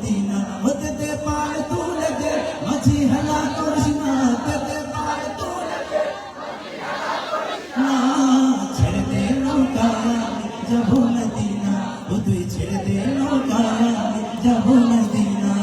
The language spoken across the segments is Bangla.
মদিনা হতে দে পার তুলে দে মাঝি হেলা করিস না দে পার তুলে দে না ছেড়ে দে নৌকা যাবো মদিনা ও তুই ছেড়ে দে নৌকা যাবো মদিনা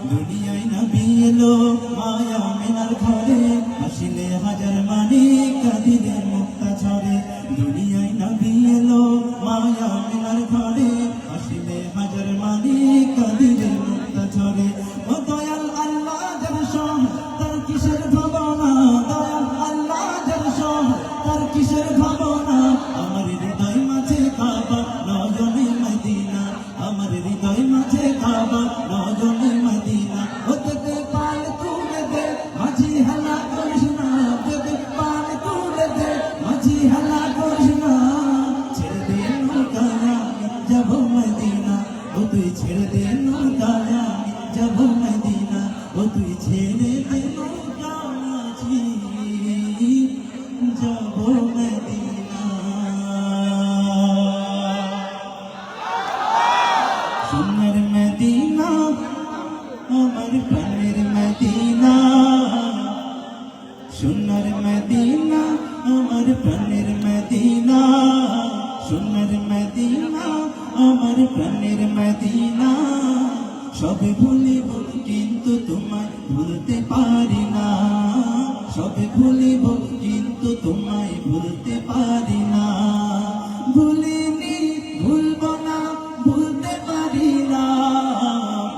দুনিয়ায় নবী এলো মায়া মিনার ঘরে আসিলে হাজার মানি কাঁদিলে মুক্তা ঝরে দুনিয়ায় নবী এলো মায়া মিনার ঘরে আসিলে হাজার মানি কাঁদিলে মুক্তা ঝরে ও দয়াল আল্লাহ যার সহ তার কিসের ভাবনা দয়াল আল্লাহ যার সহ তার কিসের ভাবনা আমার হৃদয় মাঝে কাবা নয়নে মদিনা আমার হৃদয় মাঝে কাবা নয়নে মদিনা হতে দে পাল তুলে দে মাঝি হেলা করিস না দে পাল তুলে দে মাঝি হেলা করিস না ছেড়ে দে নৌকা যাবো মদিনা ও তুই ছেড়ে দে নৌকা যাবো মদিনা ও তুই ছেড়ে দে নৌকা মাঝি যাবো মদিনা সোনার মদিনা আমার প্রাণের মদিনা সোনার মদিনা আমার প্রাণের মদিনা সোনার মদিনা আমার প্রাণের মদিনা সব ভুলিব কিন্তু তোমায় ভুলতে পারি না সব ভুলিব কিন্তু তোমায় ভুলতে পারি না ভুলিনি ভুলবো না ভুলতে পারি না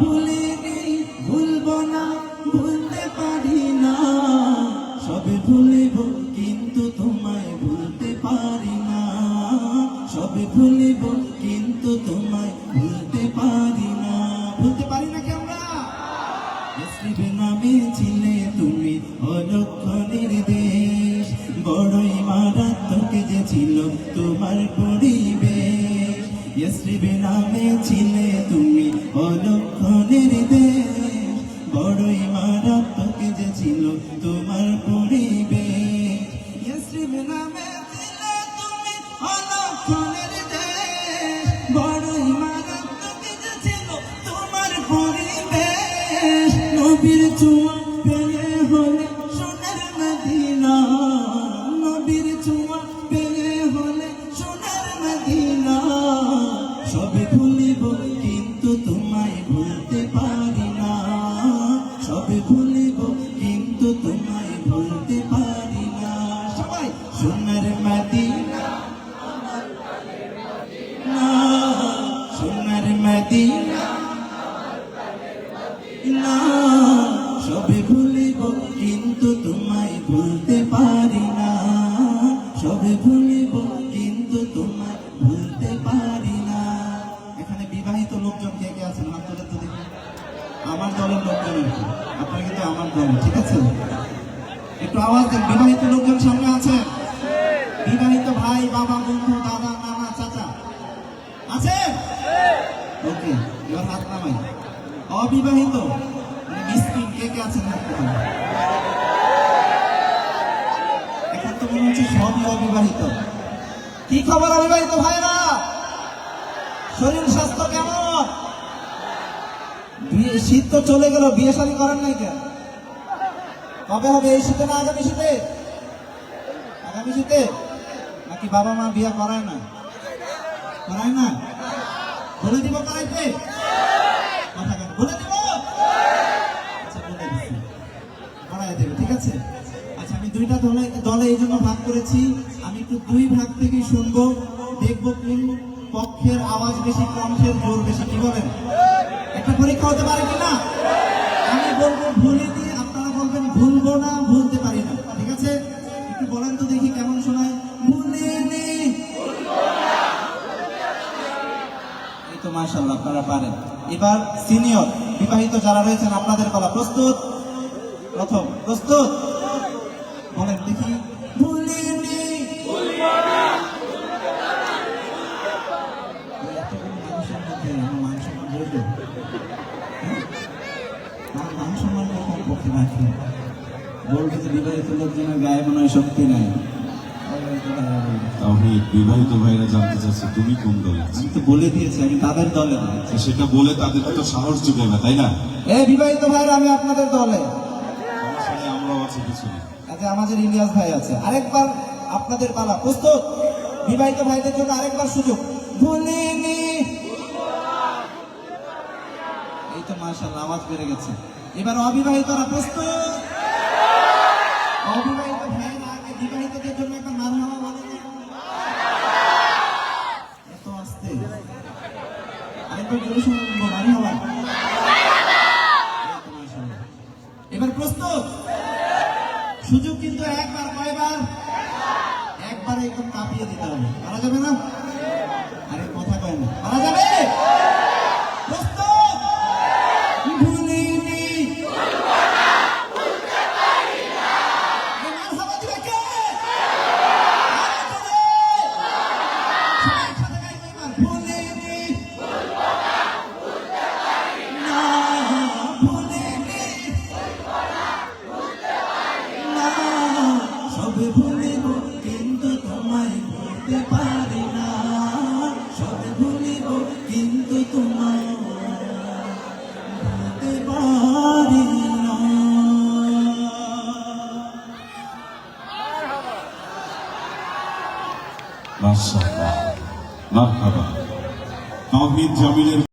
ভুলিনি ভুলবো না ভুলতে পারি না সব ভুলিব কিন্তু তোমায় ভুলতে পারি না সব ভুলিব কিন্তু তোমায় ভুলতে পারি না ভুলতে পারি না কি আমরা ইসরিবে নামে ছিলে তুমি অলক্ষণের দেশ বড়ই মারাত্মক যে ছিল তোমার পরিবেশ ইসরিবে নামে ছিলে তুমি অলক্ষণের দেশ বড়ই মারাত্মক যে ছিল তোমার পরিবেশ ইসরিবে নামে ছিলে তুমি অলক্ষণের দেশ বড়ই মারাত্মক যে ছিল তোমার পরিবেশ নবীর ছোঁয়া পেয়ে হলে সোনার মদিনা নবীর ছোঁয়া পেয়ে হলে সোনার মদিনা সব ভুলিব কিন্তু তোমায় ভুলতে পারি না সব ভুলিব কিন্তু তোমায় ভুলতে পারি না সবাই সোনার মদিনা না সোনার মদিনা না সবে ভুলিব কিন্তু তোমায় ভুলতে পারি না সবে ভুলিব কিন্তু তোমায় ভুলতে পারি না এখানে বিবাহিত লোকজন কে কে আছেন হাত তুলে তো দেখি আমার দলের লোকজন আপনারা কিন্তু আমার দল ঠিক আছে একটু আওয়াজ দেন বিবাহিত লোকজন সামনে আছে বিবাহিত ভাই বাবা বন্ধু দাদা নানা চাচা আছে ওকে এবার হাত নামাই অবিবাহিত মিসকিন কে কে আছেন এখন তো মনে হচ্ছে সবই অবিবাহিত কি খবর অবিবাহিত ভাইরা শরীর স্বাস্থ্য কেমন শীত তো চলে গেল বিয়ে শাদী করেন নাই কেন কবে হবে এই শীতে না আগামী শীতে আগামী শীতে নাকি বাবা মা বিয়ে করায় না বলে দিব করাইতে কথা কেন বলে দিব ঠিক আছে আচ্ছা আমি দুইটা দলে এই জন্য ভাগ করেছি আমি একটু দুই ভাগ থেকে শুনবো দেখবো কোন পক্ষের আওয়াজ বেশি কণ্ঠের জোর বেশি কি বলেন একটা পরীক্ষা হতে পারে কিনা আমি বলবো ভুলে দিয়ে আপনারা বলবেন ভুলবো না ভুলতে পারি না ঠিক আছে একটু বলেন তো দেখি কেমন শোনায় ভুলিনি এই তো মাশাআল্লাহ আপনারা পারেন এবার সিনিয়র বিবাহিত যারা রয়েছেন আপনাদের বলা প্রস্তুত প্রথম প্রস্তুত বলেন দেখি ভুলিনি বলবে যে বিবাহিত লোকজনের গায়ে মনে হয় শক্তি নাই তাওহীদ বিবাহিত ভাইরা জানতে চাচ্ছে তুমি কোন দলে আছো? আমি তো বলে দিয়েছি আমি তাদের দলে তো সেটা বলে তাদেরকে তো সাহস যোগাবে, তাই না? বিবাহিত ভাইরা আমি আপনাদের দলে। সমস্যা নেই, আমরাও আছি পিছনে। আচ্ছা আমাদের ইলিয়াস ভাই আছে, আরেকবার আপনাদের পালা, প্রস্তুত? বিবাহিত ভাইদের জন্য আরেকবার সুযোগ। ভুলিনি, এই তো মাশাআল্লাহ আওয়াজ বেড়ে গেছে। এবার অবিবাহিতরা প্রস্তুত? অবিবাহিত ভাইরা আগে বিবাহিতদের জন্য একটা মারহাবা বলে না? এত আস্তে, আরেকবার জোরে শুনে বলবো মারহাবা। এই তো মাশাআল্লাহ। এবার প্রস্তুত? সুযোগ কিন্তু একবার, কয়বার? একবার একদম কাঁপিয়ে দিতে হবে, পারা যাবে না? আরে কথা কয় না, পারা যাবে? প্রস্তুত? ভুলিনি, এই মারহাবা দিবে কে? আরে জোরে! সবাই একসাথে গাইবো এবার। ভুলিনি, না, ভুলিনি, না, সবে ভুলিব কিন্তু তোমায় ভুলতে পারি না, সবে ভুলিব কিন্তু তোমায় ভুলতে পারি না। মাশাআল্লাহ, মারহাবা। তাওহীদ জামিলের